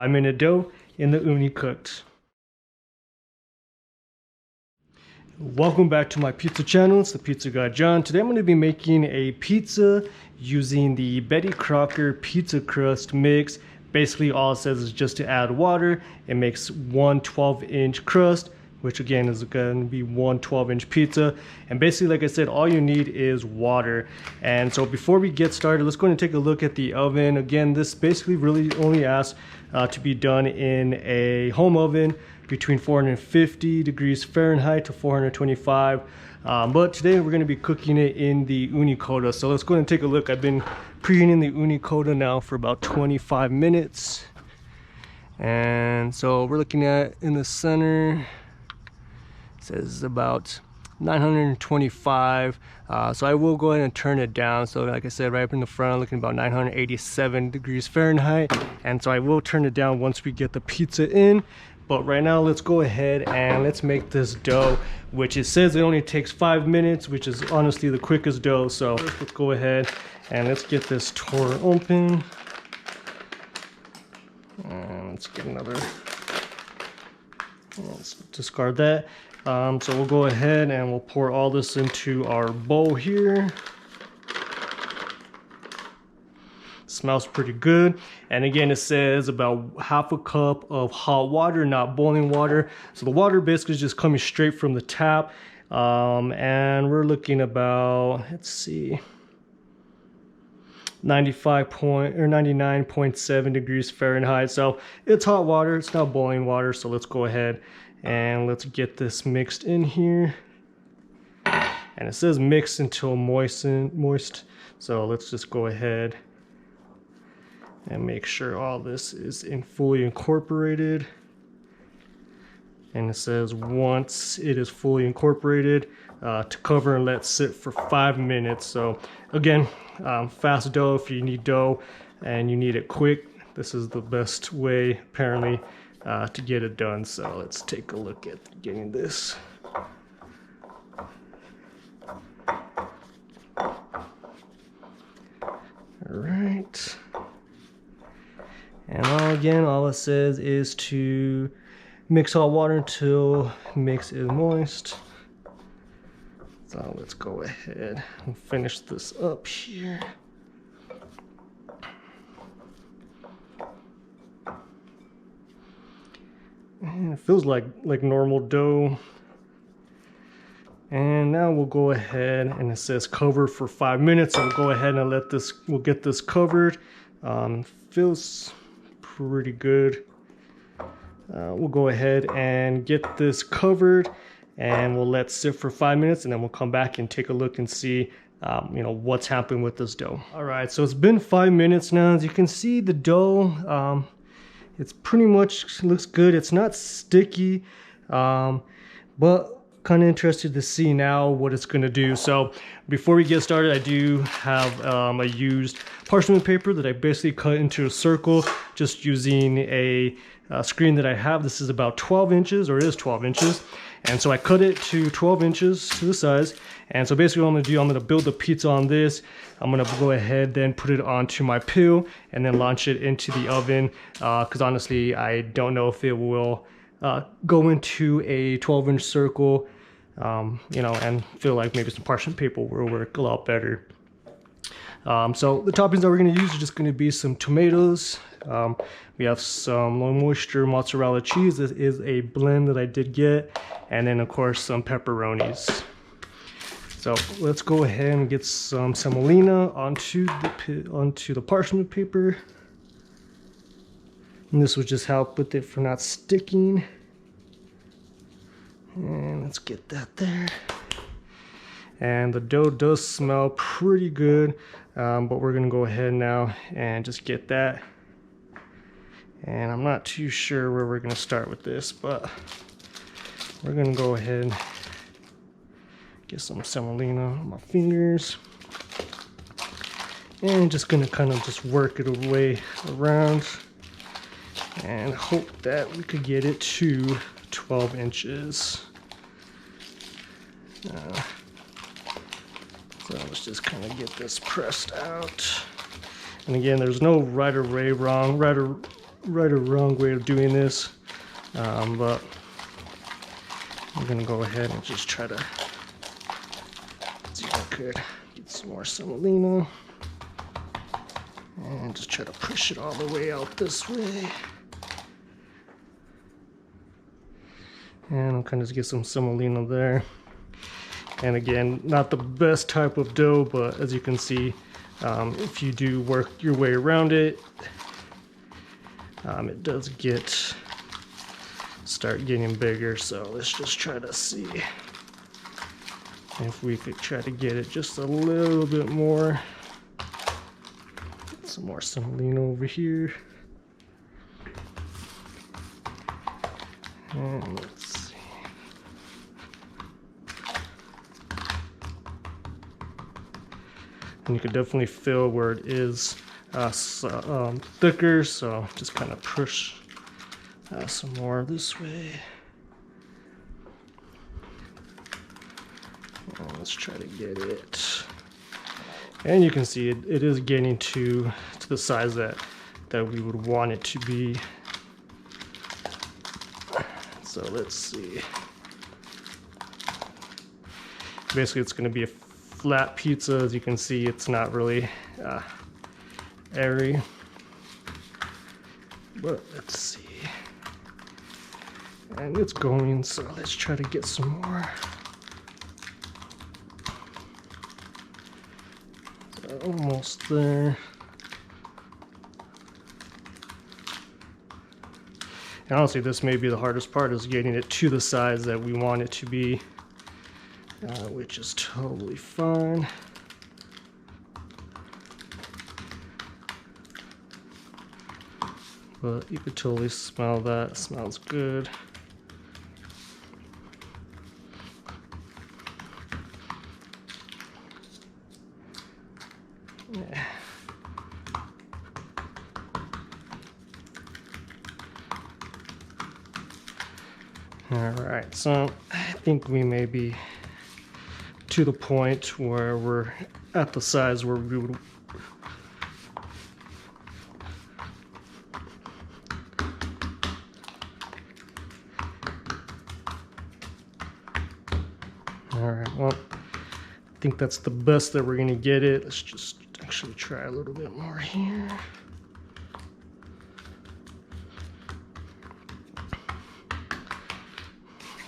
I'm in a dough in the Ooni cooked. Welcome back to my pizza channel. It's the Pizza Guy John. Today I'm going to be making a pizza using the Betty Crocker pizza crust mix. Basically all it says is just to add water. It makes one 12-inch crust, which again is going to be one 12-inch pizza. And basically, like I said, all you need is water. And so before we get started, let's go and take a look at the oven. Again, this basically really only asks to be done in a home oven between 450 degrees Fahrenheit to 425. But today we're going to be cooking it in the Ooni Koda. So let's go and take a look. I've been preheating the Ooni Koda now for about 25 minutes. And so we're looking at in the center, it says about 925. So I will go ahead and turn it down. So like I said, right up in the front, I'm looking about 987 degrees Fahrenheit. And so I will turn it down once we get the pizza in. But right now, let's go ahead and let's make this dough, which it says it only takes 5 minutes, which is honestly the quickest dough. So let's go ahead and let's get this tore open. And let's get another, let's discard that. So we'll go ahead and we'll pour all this into our bowl here. Smells pretty good. And again, it says about half a cup of hot water, not boiling water. So the water basically is just coming straight from the tap. And we're looking about, let's see, 99.7 degrees Fahrenheit. So it's hot water, it's not boiling water. So let's go ahead and let's get this mixed in here. And it says mix until moist. So let's just go ahead and make sure all this is fully incorporated. And it says once it is fully incorporated, to cover and let sit for 5 minutes. So again, fast dough. If you need dough and you need it quick, this is the best way apparently to get it done. So let's take a look at getting this. All right. And all it says is to mix hot water until mix is moist. So let's go ahead and finish this up here. And it feels like normal dough. And now we'll go ahead and it says cover for 5 minutes. So we'll go ahead and we'll get this covered. Feels pretty good. We'll go ahead and get this covered and we'll let sit for 5 minutes, and then we'll come back and take a look and see what's happening with this dough. All right, so it's been 5 minutes now. As you can see, the dough, it's pretty much looks good. It's not sticky, but kind of interested to see now what it's going to do. So before we get started, I do have a used parchment paper that I basically cut into a circle just using a screen that I have. This is about 12 inches, or it is 12 inches. And so I cut it to 12 inches to the size. And so basically what I'm going to do, I'm going to build the pizza on this. I'm going to go ahead then put it onto my peel and then launch it into the oven. Because honestly, I don't know if it will go into a 12-inch circle, and feel like maybe some parchment paper will work a lot better. So the toppings that we're going to use are just going to be some tomatoes. We have some low moisture mozzarella cheese. This is a blend that I did get. And then of course some pepperonis. So let's go ahead and get some semolina onto the parchment paper. And this will just help with it for not sticking. And let's get that there. And the dough does smell pretty good, but we're gonna go ahead now and just get that. And I'm not too sure where we're gonna start with this, but we're gonna go ahead and get some semolina on my fingers. And just gonna kind of just work it away around and hope that we could get it to 12 inches. So let's just kind of get this pressed out. And again, there's no right or right or wrong way of doing this, but I'm gonna go ahead and just try to see if I could get some more semolina and just try to push it all the way out this way. And I'll kind of get some semolina there. And again, not the best type of dough, but as you can see, if you do work your way around it, it does start getting bigger. So let's just try to see if we could try to get it just a little bit more. Get some more semolina over here. And let's see. And you can definitely feel where it is thicker, so just kind of push some more this way. And let's try to get it. And you can see it is getting to the size that we would want it to be. So let's see. Basically, it's going to be a flat pizza. As you can see, it's not really airy. But let's see. And it's going, so let's try to get some more. So almost there. And honestly, this may be the hardest part, is getting it to the size that we want it to be. Which is totally fine. But you could totally smell that. It smells good. Yeah. All right, so I think we may be to the point where we're at the size where we would Alright, well, I think that's the best that we're gonna get it. Let's just actually try a little bit more here.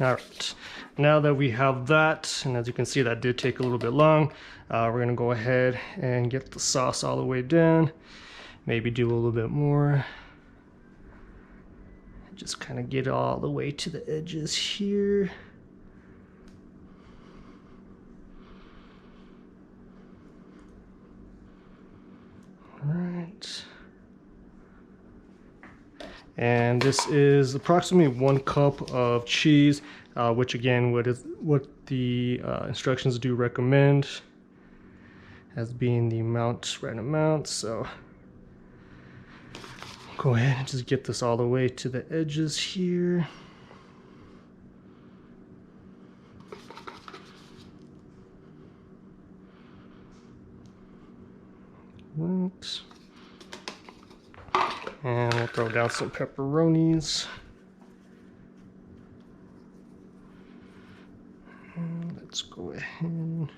Alright, now that we have that, and as you can see, that did take a little bit long, we're gonna go ahead and get the sauce all the way down. Maybe do a little bit more. Just kind of get all the way to the edges here. Alright. And this is approximately 1 cup of cheese, which again, what the instructions do recommend as being the right amount. So go ahead and just get this all the way to the edges here. Right. And we'll throw down some pepperonis. And let's go ahead.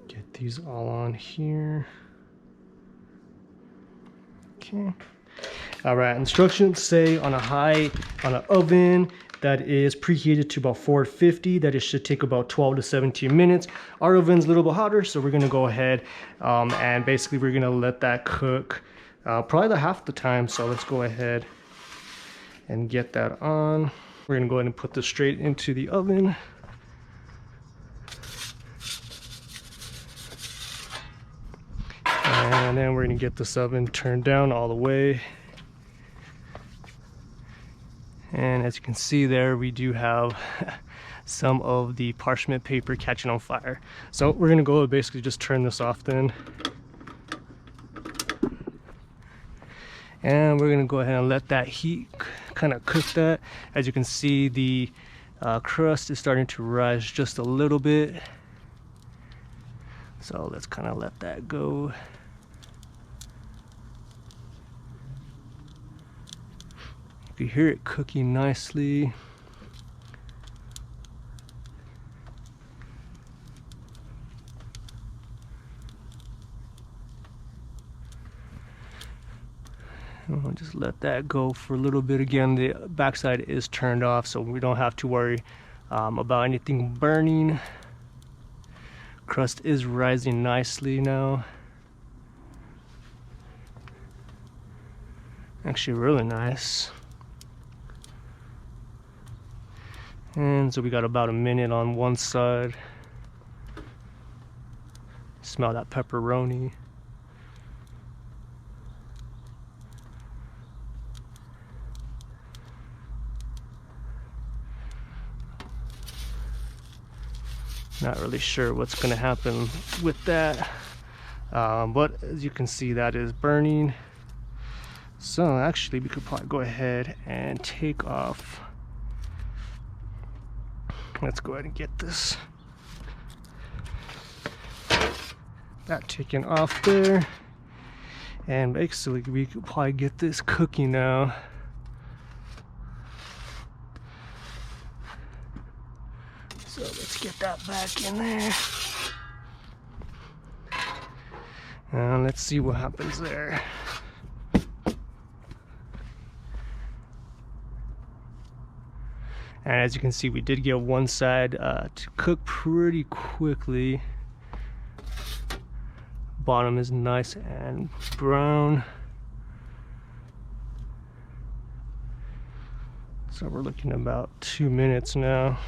Get these all on here. Okay. All right, instructions say on an oven that is preheated to about 450, that it should take about 12 to 17 minutes. Our oven's a little bit hotter, so we're gonna go ahead and basically we're gonna let that cook probably the half the time. So let's go ahead and get that on. We're gonna go ahead and put this straight into the oven. And then we're gonna get this oven turned down all the way. And as you can see there, we do have some of the parchment paper catching on fire. So we're gonna go and basically just turn this off then. And we're gonna go ahead and let that heat kind of cook that. As you can see, the Crust is starting to rise just a little bit, so let's kind of let that go. You can hear it cooking nicely. I'll just let that go for a little bit. Again, the backside is turned off, so we don't have to worry about anything burning. Crust is rising nicely now. Actually really nice. And so we got about a minute on one side. Smell that pepperoni. Not really sure what's going to happen with that, but as you can see, that is burning. So actually we could probably go ahead and take off. Let's go ahead and get this, that taken off there, and basically we could probably get this cooking now. So let's get that back in there. And let's see what happens there. And as you can see, we did get one side to cook pretty quickly. Bottom is nice and brown. So we're looking at about 2 minutes now.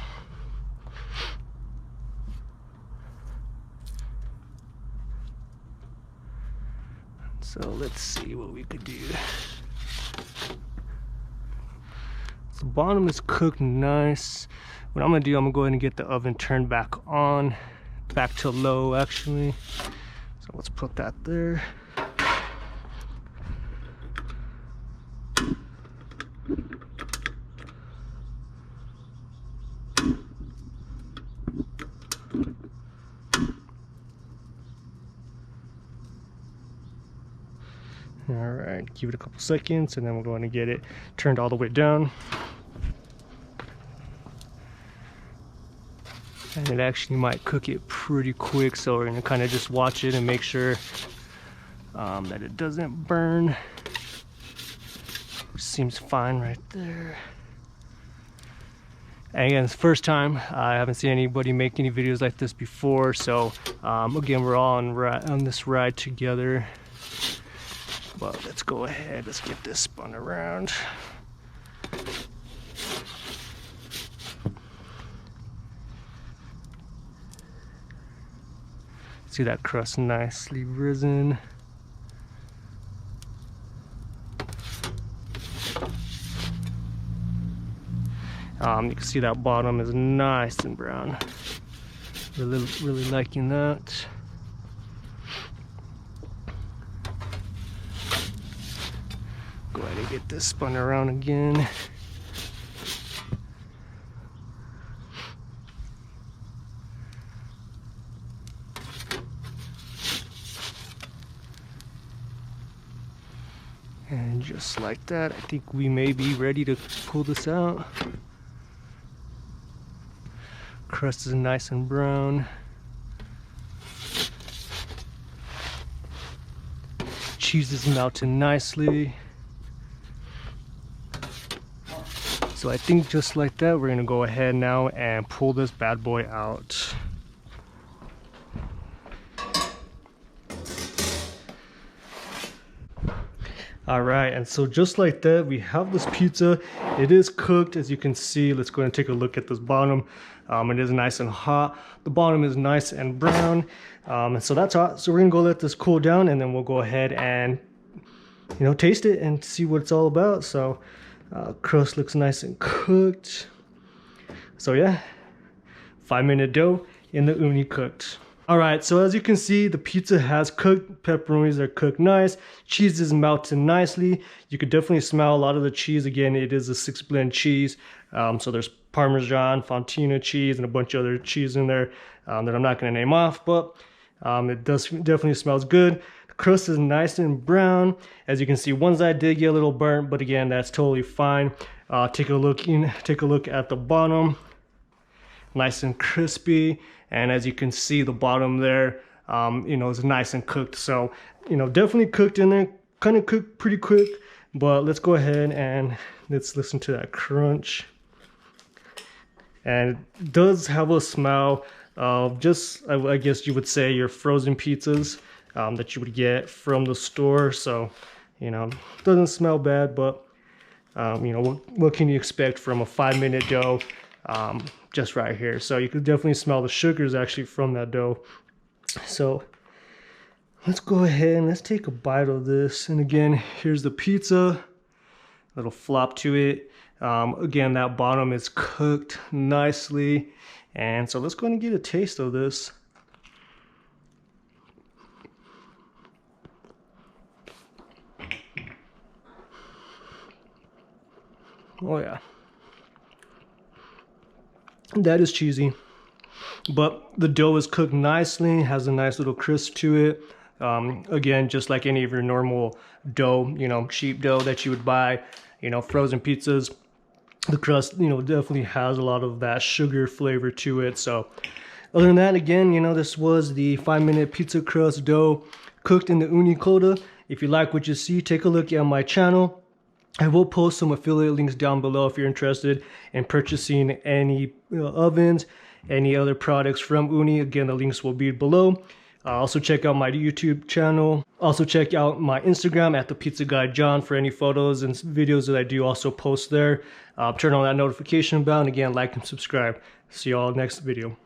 So let's see what we could do. The bottom is cooked nice. What I'm gonna do, I'm gonna go ahead and get the oven turned back on, back to low actually. So let's put that there. All right, give it a couple seconds and then we're going to get it turned all the way down. And it actually might cook it pretty quick, so we're going to kind of just watch it and make sure that it doesn't burn. Seems fine right there. And again, it's the first time. I haven't seen anybody make any videos like this before, so again, we're all on this ride together. But let's go ahead, let's get this spun around. See that crust nicely risen. You can see that bottom is nice and brown. Really liking that. Go ahead and get this spun around again. And just like that, I think we may be ready to pull this out. Crust is nice and brown. Cheese is melting nicely. So I think just like that, we're gonna go ahead now and pull this bad boy out. All right, and so just like that, we have this pizza. It is cooked, as you can see. Let's go and take a look at this bottom. It is nice and hot. The bottom is nice and brown. And so that's hot. So we're gonna go let this cool down, and then we'll go ahead and, you know, taste it and see what it's all about. So crust looks nice and cooked. So yeah, 5-minute dough in the Ooni cooked. All right, so as you can see, the pizza has cooked. Pepperonis are cooked nice. Cheese is melted nicely. You could definitely smell a lot of the cheese. Again, it is a 6-blend cheese. So there's Parmesan, Fontina cheese, and a bunch of other cheese in there that I'm not going to name off, but it definitely smells good. The crust is nice and brown. As you can see, one side did get a little burnt, but again, that's totally fine. Take a look at the bottom, nice and crispy. And as you can see, the bottom there, is nice and cooked. So, definitely cooked in there, kind of cooked pretty quick. But let's go ahead and let's listen to that crunch. And it does have a smell of just, I guess you would say, your frozen pizzas that you would get from the store. So, doesn't smell bad, but what can you expect from a 5-minute dough just right here? So you could definitely smell the sugars actually from that dough. So let's go ahead and let's take a bite of this. And again, here's the pizza, little flop to it. Again, that bottom is cooked nicely. And so let's go ahead and get a taste of this. Oh yeah, that is cheesy, but the dough is cooked nicely, has a nice little crisp to it. Again, just like any of your normal dough, cheap dough that you would buy, frozen pizzas, the crust, definitely has a lot of that sugar flavor to it. So other than that, again, this was the 5-minute pizza crust dough cooked in the Ooni Koda. If you like what you see, take a look at my channel. I will post some affiliate links down below if you're interested in purchasing any ovens, any other products from Ooni. Again, the links will be below. Also check out my YouTube channel. Also check out my Instagram at the Pizza Guy John for any photos and videos that I do also post there. Turn on that notification bell, and again, like and subscribe. See y'all next video.